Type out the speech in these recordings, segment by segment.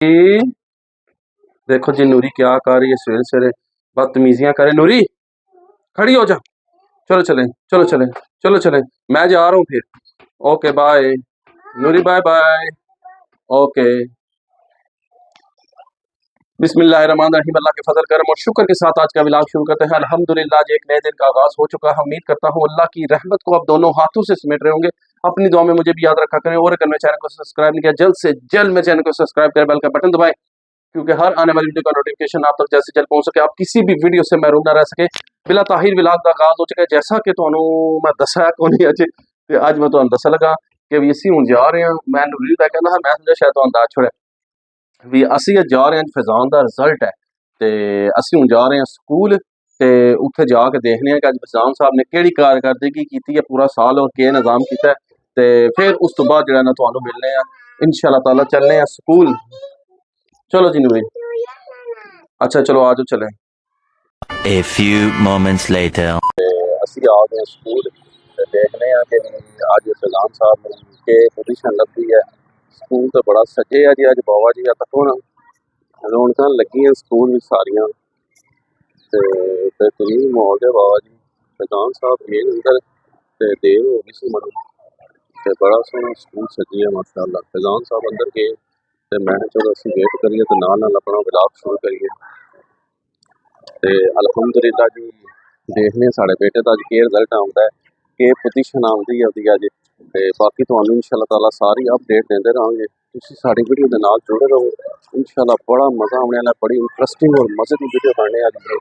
देखो जी नूरी क्या कर रही है सवेरे सवेरे बदतमीजियां करे। नूरी खड़ी हो जा। चलो चलें चलो चलें चलो चलें। मैं जा रहा हूँ फिर। ओके बाय नूरी बाय बाय। ओके बिस्मिल्लाहिर्रहमानिर्रहीम। अल्लाह के फजल करम और शुक्र के साथ आज का विलाग शुरू करते हैं। अल्हम्दुलिल्लाह जी एक नए दिन का आगाज हो चुका है। उम्मीद करता हूँ अल्लाह की रहमत को आप दोनों हाथों से समेट रहे होंगे। अपनी दुआ में मुझे भी याद रखा करें और अगर मैं चैनल को सब्सक्राइब नहीं किया जल्द से जल्द मैं चैनल को सब्सक्राइब करें, बेल का बटन दबाएं क्योंकि हर आने वाली वीडियो का नोटिफिकेशन आप तक जैसे जल्द पहुंच सके, आप किसी भी वीडियो से महरूम ना रह सके। बिला ताहिर विलाग का आगाज हो चुका है जैसा कि ਤੁਹਾਨੂੰ मैं दसा को नहीं अज ते अज मैं ਤੁਹਾਨੂੰ दसन लगा कि भी ਅਸੀਂ ਹੁਣ ਜਾ ਰਹੇ ਹਾਂ। मैं ਨੂਰੀ ਦਾ ਕਹਿੰਦਾ ਹਾਂ, मैं समझा शायद ਤੁਹਾਨੂੰ ਦੱਸ ਛੋੜਿਆ ਵੀ ਅਸੀਂ ਅੱਜ ਜਾ ਰਹੇ ਹਾਂ। ਫੈਜ਼ਾਨ ਦਾ ਰਿਜ਼ਲਟ ਹੈ ਤੇ ਅਸੀਂ ਹੁਣ ਜਾ ਰਹੇ ਹਾਂ ਸਕੂਲ ਤੇ ਉੱਥੇ ਜਾ ਕੇ ਦੇਖਦੇ ਹਾਂ ਕਿ ਅੱਜ ਫੈਜ਼ਾਨ ਸਾਹਿਬ ਨੇ ਕਿਹੜੀ ਕਾਰਗਰਦਗੀ ਕੀਤੀ ਹੈ ਪੂਰਾ ਸਾਲ और ਕੀ ਨਿਜ਼ਾਮ ਕੀਤਾ ਹੈ ਤੇ ਫਿਰ ਉਸ ਤੋਂ ਬਾਅਦ ਜਿਹੜਾ ਨਾ ਤੁਹਾਨੂੰ ਮਿਲਨੇ ਆ इंशाअल्लाह ताला। चलने हैं स्कूल। चलो जी नूरी। अच्छा चलो आ जाओ चलें। A few moments later. ਅਸੀਂ ਆ ਗਏ ਸਕੂਲ ਤੇ ਦੇਖਦੇ ਆ ਕਿ ਅੱਜ ਫੈਜ਼ਾਨ ਸਾਹਿਬ ਨੂੰ ਕਿ ਪੋਜੀਸ਼ਨ ਲੱਗੀ ਹੈ। ਸਕੂਲ ਤਾਂ ਬੜਾ ਸਜੇ ਆ ਜੀ ਅੱਜ ਬਾਬਾ ਜੀ ਆ ਤੱਕੋ ਨਾ ਰੌਣਕਾਂ ਲੱਗੀਆਂ ਸਕੂਲ ਵਿੱਚ ਸਾਰੀਆਂ ਤੇ बेहतरीन माहौल है बाबा जी फैजान साहब गए अंदर ते देर हो गई सी मनु ते बड़ा सोहना स्कूल सजी है माशाअल्लाह। फैजान साहब अंदर गए ते मैं चलो असं वेट करिए तो नाल अपना विलाग शुरू करिए ते अलहमदुलिल्लाह जी देखने साढ़े बेटे का अज के रिजल्ट आता है कि पोजीशन आती है उसकी अज ते बाकी तुहानू इंशाअल्लाह ताला सारी अपडेट देते रहेंगे। तुसीं साडी वीडियो के नाल जुड़े रहो इंशाअल्लाह। बड़ा मज़ा आने वाला, बड़ी इंटरस्टिंग और मज़े की वीडियो बनने वाली है।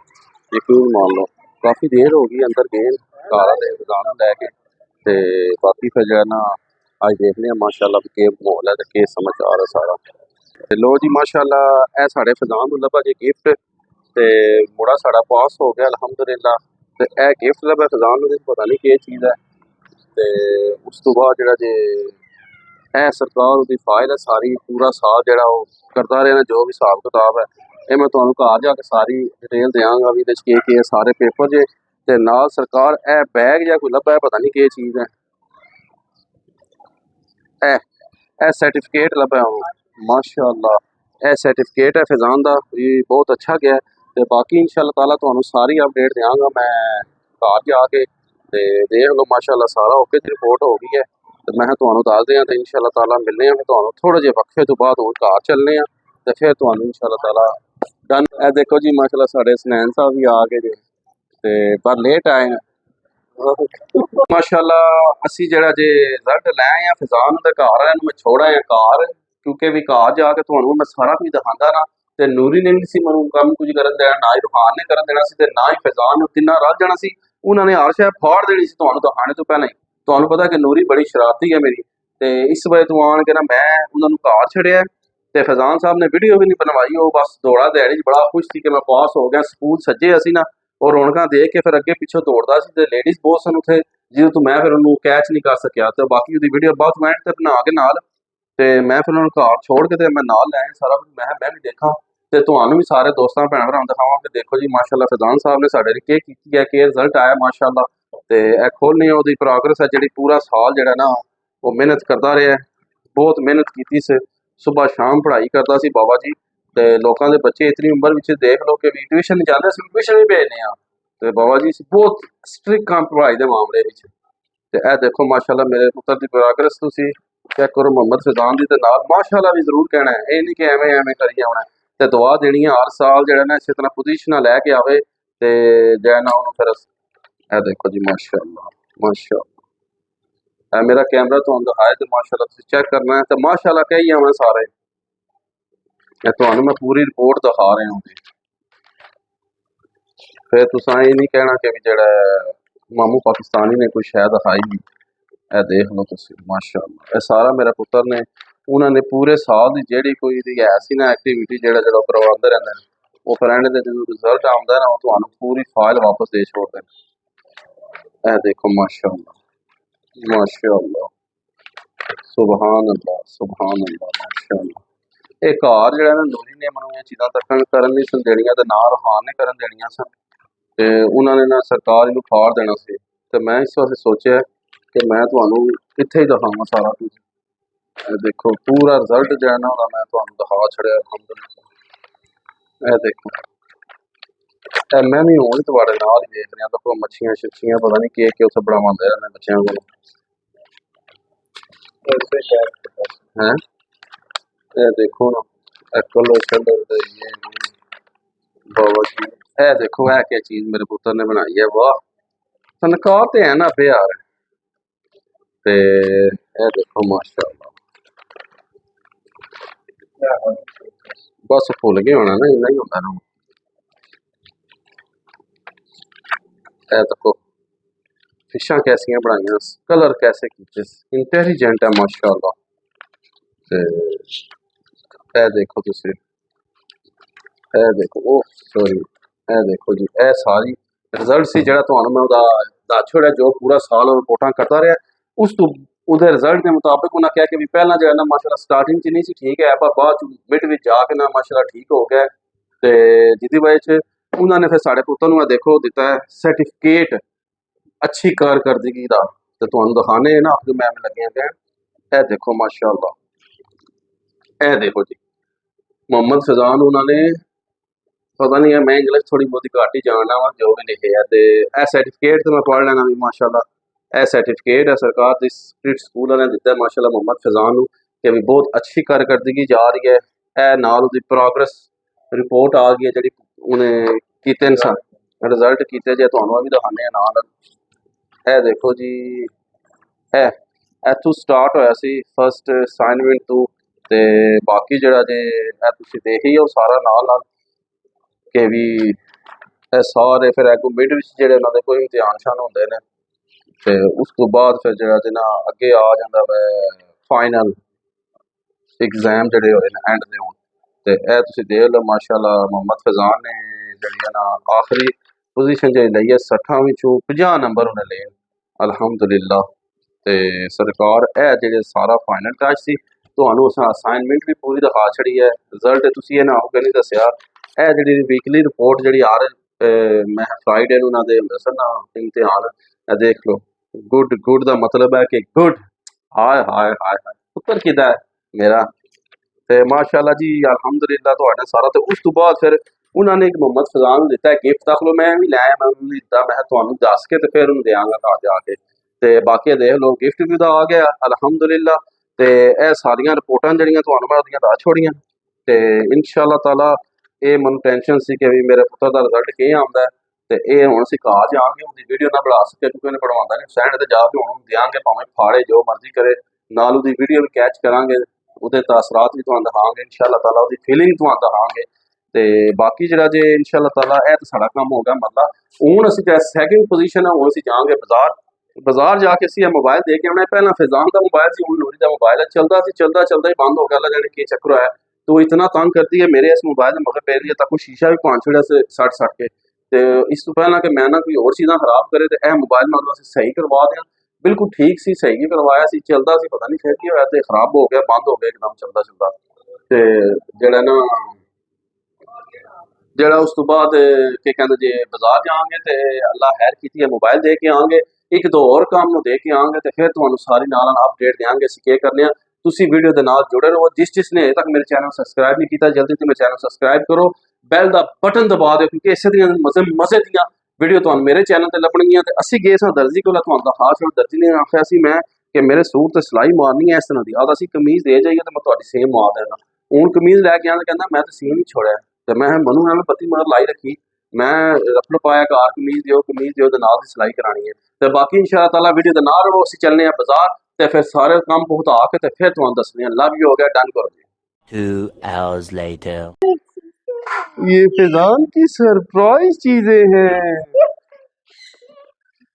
यकीन मान लो काफ़ी देर हो गई अंदर गए घर वाले फैजान लैके ते बाकी फिर जो है ना अज देखने माशाअल्लाह भी के माहौल है तो के समाचार है सारा। ते लो जी माशाअल्लाह ए साढ़े फैजान नूं लभा जी गिफ्ट ते मुड़ा साड़ा पास हो गया अलहमदुलिल्लाह। ते ए गिफ्ट लभा फैजान नूं पता नहीं के चीज़ है ते उस तो बाद जिहड़ा जे ए सरकार उसकी फाइल है सारी पूरा साल जिहड़ा वो करता रहना जो भी हिसाब किताब है ये मैं तुहानू घर जाके सारी डिटेल देंगा भी के सारे पेपर जे ते नाल सरकार ए बैग या कोई लभा है पता नहीं के चीज़ है ए सर्टिफिकेट लभा है माशाअल्लाह। ए सर्टिफिकेट है फैजान का ये बहुत अच्छा गया तो बाकी इंशाअल्लाह ताला तुहानू सारी अपडेट देंगा मैं घर जाके ते देख लो माशाअल्लाह सारा ओके रिपोर्ट हो गई है तो मैं तुहानू दस दें तो इंशाअल्लाह ताला मिलने फिर तुहानू थोड़े जे वक्फे तो बाद हुण घर चलने तो फिर तुहानू इंशाअल्लाह ताला डन। ए देखो जी माशाअल्लाह साढ़े सनैन साहब भी आ गए जे पर लेट आए हैं माशाअल्लाह। असी जिहड़ा जे रिजल्ट लै आए फैजान दे घर आए मैं छोड़ आया घर क्योंकि भी घर जाके तुहानू मैं सारा कुछ दिखांदा ना ते नूरी ने नहीं सी मैनू कम कुछ करन देना, ना ही रुहान ने करन देना सी ते ना ही फैजान तिन्ना रल जाना सी। उन्होंने हर शय फाड़ देनी सी तुहानू दिखाने तो पहले ही। तुहानू पता कि नूरी बड़ी शरारती है मेरी ते इस वजह तो आन के ना मैं उन्होंने घर छड़िया ते फैजान साहब ने वीडियो भी नहीं बनवाई। वो बस दौड़ा दिहाड़ी बड़ा खुश थी कि मैं पास हो गया स्कूल सज्जे असी ना और रौनक देख के फिर अगे पिछों दौड़ता सी ते लेडीज़ बहुत सन उत्थे जिदों तो मैं फिर उन्होंने कैच नहीं कर सकिया तो बाकी उसकी वीडियो बहुत मैंट ते बना के नाल ते मैं फिर उन्होंने घर छोड़ के ते मैं नाल लै आया सारा कुछ मैं भी देखा ते तुहानू भी सारे दोस्तां भैन भरावां दिखावां कि देखो जी माशाअल्लाह फैजान साहब ने साडे लई के कीती है के रिजल्ट आया माशाअल्लाह। ते ए खोलने ओहदी प्रोग्रेस है जिहड़ी पूरा साल जिहड़ा ना वो मेहनत करता रहा है बहुत मेहनत की से सुबह शाम पढ़ाई करता सी बाबा जी ते लोगों के बच्चे इतनी उम्र में देख लो कि ट्यूशन नहीं जाते असीं ट्यूशन भी भेजने तो बाबा जी बहुत स्ट्रिक्ट काम पढ़ाई के मामले में ते ए देखो माशाअल्लाह मेरे पुत्र की प्रोग्रेस तुसीं चेक करो मोहम्मद फैजान दी ते नाल माशाअल्लाह भी जरूर कहना है ये नहीं कि एवें एवें करी आउणा ते दुआ देनी है हर साल जिहड़ा ना इस तरह पोजीशनां लैके आवे ते जो ना उहनूं फिर ए देखो जी माशाअल्लाह माशाअल्लाह। मेरा कैमरा तुहानूं दिखाए ते माशाअल्लाह तुसीं चेक करना है ते माशाअल्लाह कही आवां सारे तुहानूं मैं पूरी रिपोर्ट दिखा रहा हूँ फिर तुसां ये नहीं कहना कि भी जिहड़ा मामू पाकिस्तानी ने कोई शै दिखाई नहीं। ए देख लो तुसीं माशाअल्लाह ये सारा मेरे पुत्र ने उन्होंने पूरे साल की जिहड़ी कोई है सी ना एक्टिविटी जिहड़ा जिहड़ा करवाते रहंदे ने वो फिर एंड ते जो रिजल्ट आउंदा है ना वो तुहानूं पूरी फाइल वापस दे छोड़दे ने। ए देखो माशाअल्लाह माशाअल्लाह सुभान अल्लाह माशाअल्लाह। ਇਹ ਘਰ ਜਿਹੜਾ ਨਾ ਨੂਰੀ ਨੇ ਮੈਨੂੰ ਇਹ ਚੀਜ਼ਾਂ ਤੱਕਣ ਕਰਨ ਨਹੀਂ ਸਨ ਦੇਣੀਆਂ ਤੇ ਨਾ ਰੁਹਾਨ ਨੇ ਕਰਨ ਦੇਣੀਆਂ ਸਨ ਤੇ ਉਹਨਾਂ ਨੇ ਨਾ ਸਰਕਾਰ ਇਹਨੂੰ ਫਾੜ ਦੇਣਾ ਸੀ ਤੇ ਮੈਂ ਇਸ ਵਾਸਤੇ ਸੋਚਿਆ ਕਿ ਮੈਂ ਤੁਹਾਨੂੰ ਇੱਥੇ ਹੀ ਦਿਖਾਵਾਂ ਸਾਰਾ ਕੁਝ ਇਹ ਦੇਖੋ पूरा रिजल्ट जो है ना ਉਹਦਾ मैं ਤੁਹਾਨੂੰ ਦਿਖਾ ਛੜਿਆ ਅਲਹਮਦੁਲਿਲਾ। ਇਹ ਦੇਖੋ मैं भी हूँ ਤੁਹਾਡੇ ਨਾਲ ही देख रहा देखो मच्छियां शच्छियां पता नहीं के उत्थे बनावांदे ने बच्चों को हैं। ये देखो ना कलर शलर दे ये बाबा जी। ये देखो है क्या चीज मेरे पुत्र ने बनाई है वाह तनख्वाह ते है ना यार। ते ये देखो माशाअल्लाह बस भुल गए होना ना इन्ना ही होंदा ना। ये देखो फिशा कैसियां बनाइयां कलर कैसे कीते इंटेलिजेंट है माशाअल्लाह। ते ये देखो तुसी ये देखो ओ सॉरी ये देखो जी ये सारी रिजल्ट सी जेड़ा तुहानू मैं ओदा दस छोड़िया जो पूरा साल रिपोर्टां करता रहा उस तो ਉਹਦੇ ਰਿਜ਼ਲਟ ਦੇ ਮੁਤਾਬਿਕ ਉਹਨਾਂ ਕਿਹਾ ਕਿ ਵੀ ਪਹਿਲਾਂ ਜਿਹੜਾ ਨਾ ਮਾਸ਼ਾਅੱਲਾ ਸਟਾਰਟਿੰਗ 'ਚ ਨਹੀਂ ਸੀ ਠੀਕ ਹੈ ਪਰ ਬਾਅਦ 'ਚ ਮਿਡ ਵਿੱਚ ਜਾ ਕੇ ਨਾ ਮਾਸ਼ਾਅੱਲਾ ਠੀਕ ਹੋ ਗਿਆ ਤੇ ਜਿਹਦੀ ਵਜ੍ਹਾ 'ਚ ਉਹਨਾਂ ਨੇ ਫਿਰ ਸਾਡੇ ਪੁੱਤਰ ਨੂੰ ਦੇਖੋ ਦਿੱਤਾ ਹੈ ਸਰਟੀਫਿਕੇਟ ਅੱਛੀ ਕਾਰਕਰਦਗੀ ਦਾ ਤੇ ਤੁਹਾਨੂੰ ਦਿਖਾਣੇ ਨਾ ਆਪ ਜੋ ਮੈਂ ਲੱਗੇ ਆ ਕਹਿਣ। ਇਹ ਦੇਖੋ ਮਾਸ਼ਾਅੱਲਾ ਇਹ ਦੇਖੋ ਜੀ ਮੁਹੰਮਦ ਫਜ਼ਾਨ ਉਹਨਾਂ ਨੇ पता नहीं है मैं इंग्लिश थोड़ी बहुत घट ही जानना वा जो भी लिखे है तो यह सर्टिफिकेट तो मैं पढ़ लेना भी माशाल्लाह। यह सर्टिफिकेट है सरकार की स्प्रिट स्कूल ने दिता है माशाल्लाह मुहम्मद फैजान कि भी बहुत अच्छी कारकरदगी जा रही है। यह नाल उसकी प्रोग्रेस रिपोर्ट आ गई है जी उन्हें किते रिजल्ट किते जे तुहानू भी दिखाने नाल। यह देखो जी इथों स्टार्ट होया सी फस्ट असाइनमेंट तो ते बाकी जड़ा जे तुसीं देख ही हो सारा नाल नाल कि भी सारे फिर अगों मिड विच जेह्ड़े उन्हां दे कोई इम्तिहान शान होंदे ने ते उस तो बाद फिर जेह्ड़ा जे ना अगे आ जांदा वै फाइनल एग्जाम जेह्ड़े होए ने एंड दे हुण ते एह तुसीं देख लो माशाअल्लाह मुहम्मद फैजान ने जेह्ड़ी है ना आखिरी पोजीशन जेह्ड़ी लई है 60 विचों 50 नंबर उन्हें ले अल्हम्दुलिल्लाह। ते सरकार एह जेह्ड़े सारा फाइनल टच सी तुहानू असाइनमेंट भी पूरी दिखा छड़ी है रिजल्ट तुसीं इह ना होगे नहीं दस्सिया। ਇਹ ਜਿਹੜੀ ਵੀਕਲੀ ਰਿਪੋर्ट ਜਿਹੜੀ ਆ ਰਹੀ ਮੈਂ ਫਰਾਈਡੇ ਨੂੰ ਉਹਨਾਂ ਦੇ ਹੁੰਦੇ ਸਨ ਨਾ ਇਮਤਿਹਾਨ ਇਹ ਦੇਖ ਲਓ ਗੁੱਡ ਗੁੱਡ ਦਾ ਮਤਲਬ ਹੈ ਕਿ ਗੁੱਡ ਹਾਏ ਹਾਏ ਹਾਏ ਹਾਏ ਪੁੱਤਰ ਕਿਹਦਾ ਹੈ ਮੇਰਾ ਤੇ ਮਾਸ਼ਾਅੱਲਾ ਜੀ ਅਲਹਮਦੁਲਿਲਾ ਤੁਹਾਡਾ ਸਾਰਾ। ਤੇ ਉਸ ਤੋਂ ਬਾਅਦ ਫਿਰ ਉਹਨਾਂ ਨੇ ਇੱਕ ਮੁਹੰਮਦ ਫਜ਼ਾਨ ਨੂੰ ਦਿੱਤਾ ਗਿਫਟ ਤੱਕ ਲੋ ਮੈਂ ਵੀ ਲਾਇਆ ਮੈਂ ਉਹਨੂੰ ਦਿੱਤਾ ਮੈਂ ਤੁਹਾਨੂੰ ਦੱਸ ਕੇ ਤੇ ਫਿਰ ਉਹਨੂੰ ਦਿਆਂਗਾ ਘਰ ਜਾ ਕੇ ਤੇ ਬਾਕੀ ਦੇਖ ਲਓ ਗਿਫਟ ਵੀ ਉਹਦਾ ਆ ਗਿਆ ਅਲਹਮਦੁਲਿਲਾ। ਤੇ ਇਹ ਸਾਰੀਆਂ ਰਿਪੋਰਟਾਂ ਜਿਹੜੀਆਂ ਤੁਹਾਨੂੰ ਮੈਂ ਉਹਦੀਆਂ ਦੱਸ ਛੋੜੀਆਂ ਤੇ ਇਨਸ਼ਾ ਅੱਲਾਹ ਤਾਲਾ ਇਹ ਮੈਨੂੰ ਟੈਨਸ਼ਨ ਸੀ ਕਿ ਵੀ ਮੇਰੇ ਪੁੱਤਰ ਦਾ ਰਿਜ਼ਲਟ ਕੀ ਆਉਂਦਾ ਤੇ ਇਹ ਹੁਣ ਅਸੀਂ ਘਰ ਜਾਵਾਂਗੇ ਉਹਦੀ ਵੀਡੀਓ ਨਾ ਬਣਾ ਸਕੇ ਕਿਉਂਕਿ ਉਹਨੇ ਬਣਵਾਉਂਦਾ ਨਹੀਂ ਹੁਸੈਨ ਤੇ ਜਾ ਕੇ ਹੁਣ ਦਿਆਂਗੇ ਭਾਵੇਂ ਫਾੜੇ ਜੋ ਮਰਜ਼ੀ ਕਰੇ ਨਾਲ ਉਹਦੀ ਵੀਡੀਓ ਵੀ ਕੈਚ ਕਰਾਂਗੇ ਉਹਦੇ ਤਾਸਰਾਤ ਵੀ ਤੁਹਾਨੂੰ ਦਿਖਾਵਾਂਗੇ ਇਨਸ਼ਾ ਅੱਲਾਹ ਤਾਲਾ ਉਹਦੀ ਫੀਲਿੰਗ ਤੁਹਾਨੂੰ ਦਿਖਾਵਾਂਗੇ ਤੇ ਬਾਕੀ ਜਿਹੜਾ ਜੇ ਇਨਸ਼ਾ ਅੱਲਾਹ ਤਾਲਾ ਇਹ ਤਾਂ ਸਾਡਾ ਕੰਮ ਹੋ ਗਿਆ ਮਤਲਬ ਹੁਣ ਅਸੀਂ ਸੈਕਿੰਡ ਪੋਜੀਸ਼ਨ ਹੈ ਹੁਣ ਅਸੀਂ ਜਾਵਾਂਗੇ ਬਾਜ਼ਾਰ ਜਾ ਕੇ ਅਸੀਂ ਇਹ ਮੋਬਾਈਲ ਦੇ ਕੇ ਆਉਣਾ ਪਹਿਲਾਂ ਫੈਜ਼ਾਨ ਦਾ ਮੋਬਾइल ਸੀ ਹੁਣ ਨੂਰੀ ਦਾ ਮੋਬਾइल है चलता ही बंद हो गया अल्लाह जाने की चक्कर है तो इतना तंग करती है मेरे इस मोबाइल में मगर पहले तक कोई शीशा भी पाँच छड़ा से सट के तो इस तो पहला कि मैं ना कोई और चीज़ा खराब करे तो यह मोबाइल मतलब असीं सही करवा दें बिल्कुल ठीक सी सही ही करवाया सी चलता सी पता नहीं फिर की होया तो खराब हो गया बंद हो गया एकदम चलता तो जड़ा ना जड़ा उस तो बाद के कहते जे बाजार जाएंगे तो अल्लाह खैर की मोबाइल दे के आएंगे एक दो और काम दे के आएंगे तो फिर तुहानू सारी नाल अपडेट देंगे असीं के करने तुसी वीडियो के नाल जुड़े रहो जिसने अजे तक मेरे चैनल सबसक्राइब नहीं किया जल्दी तो मेरे चैनल सबसक्राइब करो बैल का बटन दबा दो क्योंकि इस मजे दियाँ वीडियो तुहानू मेरे चैनल पर लभणगियां ते असीं गए सां दर्जी कोल तुहानू दिखा छड़ दर्जी ने आखिया सी मैं कि मेरे सूट ते सिलाई मारनी है इस तरह की आदा असीं कमीज दे जाइए तो मैं तुहाडी सेम मार देना हुण कमीज लैके आया कहंदा मैं तो सीन ही छोड़िया तो मैं मनु एवं पत्ती मगर लाई रखी मैं रफड़ पाया कार कमीज दिओ ते नाल दी सिलाई करानी है तो बाकी इंशाअल्लाह ताला वीडियो दे नाल रहो असीं चलने बाजार ते फिर सारे काम पहुंचा के ते फिर तुहानू दसने लव यू हो गया डन करो जी। 2 hours later ये फैजान की सरप्राइज चीजें हैं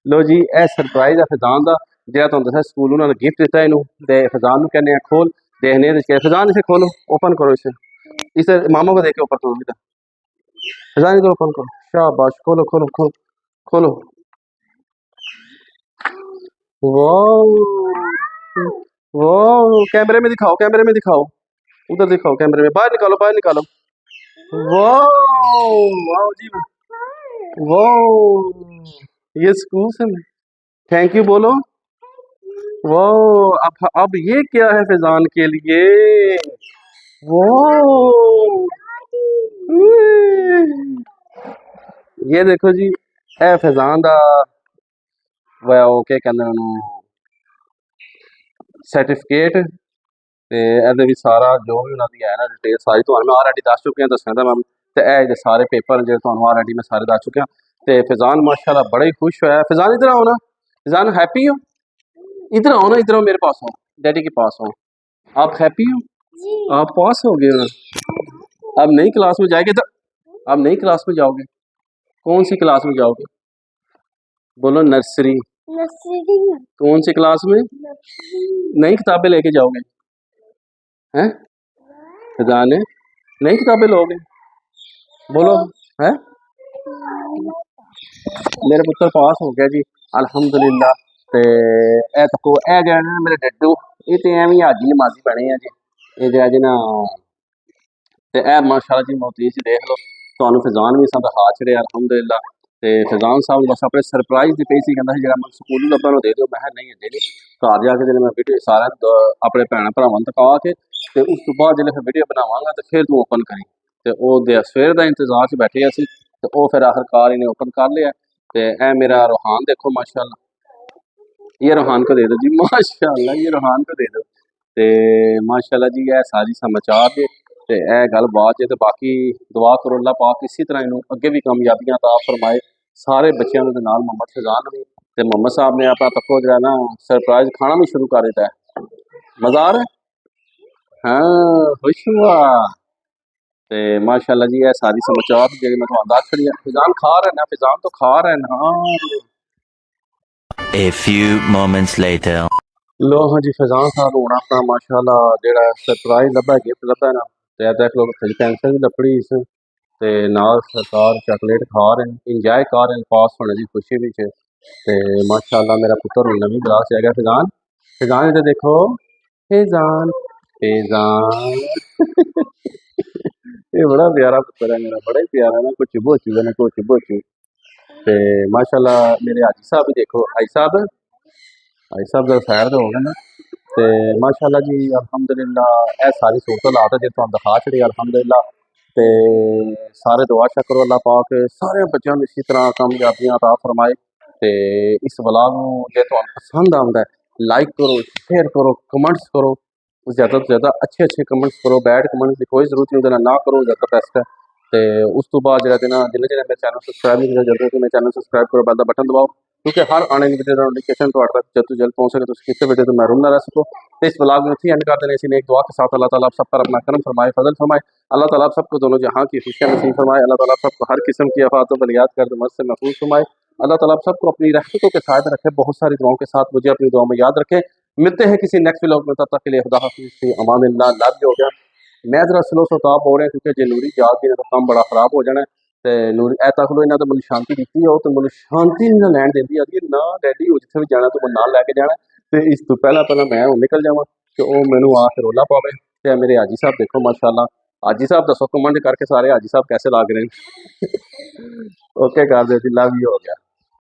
लो जी ए सरप्राइज है फैजान दा जेड़ा तुहानू दस्सिया स्कूल उन्होंने गिफ्ट दिता इनू ते फैजान नू कहने खोल देखने फैजान इसे खोलो ओपन करो इसे मामा को देख के ऊपर करो बेटा फैजान इधर ओपन करो शाबाश खोलो खोलो खोलो खोलो वाह वाह कैमरे में दिखाओ उधर दिखाओ कैमरे में बाहर निकालो वाह वाह जी वाह ये स्कूल से थैंक यू बोलो वाह, अब ये क्या है फैजान के लिए? वाह, ये देखो जी, ए फैजान दा वो क्या कहते हैं सर्टिफिकेट ते ਇਹਦੇ ਵਿੱਚ ਸਾਰਾ ਜੋ ਵੀ ਉਹਨਾਂ ਦੀ ਹੈ ਨਾ ਡਿਟੇਲ ਸਾਰੀ ਤੁਹਾਨੂੰ ਮੈਂ ਆਲਰੇਡੀ ਦੱਸ ਚੁੱਕਿਆ ਦੱਸਿਆ ਤਾਂ ਮੈਂ ਤੇ ਇਹ ਜਿਹੜੇ ਸਾਰੇ ਪੇਪਰ ਜਿਹੜੇ ਤੁਹਾਨੂੰ ਆਲਰੇਡੀ ਮੈਂ सारे ਦੱਸ चुकिया ਤੇ फैजान माशाल्लाह बड़ा ही खुश हुआ है। फैजान इधर आओ ना, फैजान हैप्पी हो? इधर आओ ना, इधर आओ मेरे पास आओ, डैडी के पास आओ। आप हैप्पी हो? आप पास हो गए हो? अब नई क्लास में जाएंगे तो अब नई क्लास में जाओगे? कौन सी क्लास में जाओगे? बोलो नर्सरी। नर्सरी में कौन सी क्लास में? नई किताबें लेके जाओगे हैं? फैजान ने नई किताबें लोगे? बोलो है। मेरे पुत्र पास हो गया जी अल्हम्दुलिल्लाह। ते ए तको ए जेह्ड़े ने मेरे डड्डू ये ते एवें हाजी नमाजी बने हैं जी। ये जेह्ड़ा जी ना ते ए माशाल्लाह जी मोहतरीन जी देख लो तुहानू फैजान भी साडा हाथ छड़िया अल्हम्दुलिल्लाह। ते फैजान साहब बस अपने सरप्राइज दी पई सी कहंदा सी जेह्ड़ा मैं स्कूल लब्भा नु दे दिओ। मैं कहा नहीं अजे नहीं, घर जाके जेल्लै मैं वीडियो सारा अपने भैन भरावां नू दिखा के ते उस तो बाद जेल्लै फिर वीडियो बनावांगा ते फिर तू ओपन करी। ते ओह सवेर दा इंतजार च बैठे असी ते ओह फिर आखिरकार इन्हें ओपन कर लिया। ते ए मेरा रूहान देखो माशाल्लाह, ये रूहान को दे दो जी माशाल्लाह, ये रूहान को दे दो। ते माशाल्लाह जी ये सारी समाचार जे ते ए गल बात जे ते बाकी दुआ करो अल्लाह पाक इसी तरह इन्हू अगे भी कामयाबियां अता फरमाए सारे बच्चों दे नाल मोहम्मद फैजान भी। ते मोहम्मद साहब ने अपना तको जो है ना सरप्राइज खाना भी शुरू कर दिता है। मजा आ रहा है? हाँ खुश हुआ। ते माशाल्लाह जी ये सारी समाचार जेह्ड़ी मैं तुहानू दस छड़ी है। फैजान खा रहे ना, फैजान तो खा रहे ना। A few moments later. लो हाँ जी फैजान साहब होना अपना माशाल्लाह जेड़ा सरप्राइज लब्भा गिफ्ट लब्भा ना ते देख लो थोड़ी पेंसिल भी लपड़ी इस ते नाल सरकार चॉकलेट खा रहे हैं, इंजॉय कर रहे हैं पास होने की खुशी भी है। ते माशाल्लाह मेरा पुत्र हुण नवीं क्लास च आ गया। फैजान फैजान इधर देखो, फैजान फैजान ये बड़ा प्यारा पुत्र है मेरा, बड़ा ही प्यारा ना, कुछ बोचू है ना कुछ बोचू। ते माशाल्लाह मेरे हाजी साहब भी देखो, हाजी साहब जब सैर तो हो गए ना ते माशाल्लाह जी अल्हम्दुलिल्लाह ए सारी सूरत हालात है जो तुहानू दिखा छड़ी अल्हम्दुलिल्लाह। ते सारे दुआ शा करो अल्लाह पाक सारे बच्चों नू इसी तरह कामयाबियां अता फरमाए। ते इस व्लॉग नू जे तुहानू पसंद आंदा है लाइक करो, शेयर करो, कमेंट्स करो, ज़्यादा तो ज़्यादा अच्छे अच्छे कमेंट्स करो, बैड कमेंट्स की कोई जरूरत नहीं, उहदे नाल ना करो ज़्यादा बेस्ट है। ते उस तो बाद जेह्ड़ा देना जिन्हें जिन्हें मेरे चैनल सब्सक्राइब नहीं किया जल्दी से मेरे चैनल सब्सक्राइब करो, बैल दा बटन दबाओ क्योंकि हर आने वाली वीडियो दा नोटिफिकेशन तुहाडे तक जल्द तो जल्द पहुँच सके, तुसीं किसी वीडियो तो महरूम ना रह सको। तो इस व्लॉग में इत्थे एंड कर देने एक दुआ के साथ अल्लाह ताला आप सब पर अपना करम फरमाए, फजल फरमाए। अल्लाह ताला आप सबको दोनों जहाँ की खुशियाँ नसीब फरमाए। अल्लाह ताला आप सबको हर किस्म की आफात व बलियात कर मर्ज से महफूज फरमाए। अल्लाह ताला आप सबको अपनी रहमतों के साथ रखे, बहुत सारी दुआओं के साथ मुझे अपनी दुआ में याद रखे। मिलते हैं किसी नेक्स्ट व्लॉग में, तब तक के लिए खुदा हाफिज़, अमानिल्लाह। लव यू हो गया। मैं जरा स्लो सताप हो रहा क्योंकि जे नूरी जाग गई तो काम बड़ा खराब हो जाना है। ते नूरी ऐ तक लो इन्होंने तो मैंने शांति दी हो तो मैंने शांति नहीं लैन देती आदि ना डैडी हो जिथे भी जाना तो मैं नाल लैके जाना। तो इस तो पहला मैं हूँ निकल जावा तो वह मैनू आके रौला पावे। तो मेरे हाजी साहब देखो माशाल्लाह, हाजी साहब दसो कमेंट करके सारे हाजी साहब कैसे लग रहे हैं। ओके कर दे जी, लव यू हो गया।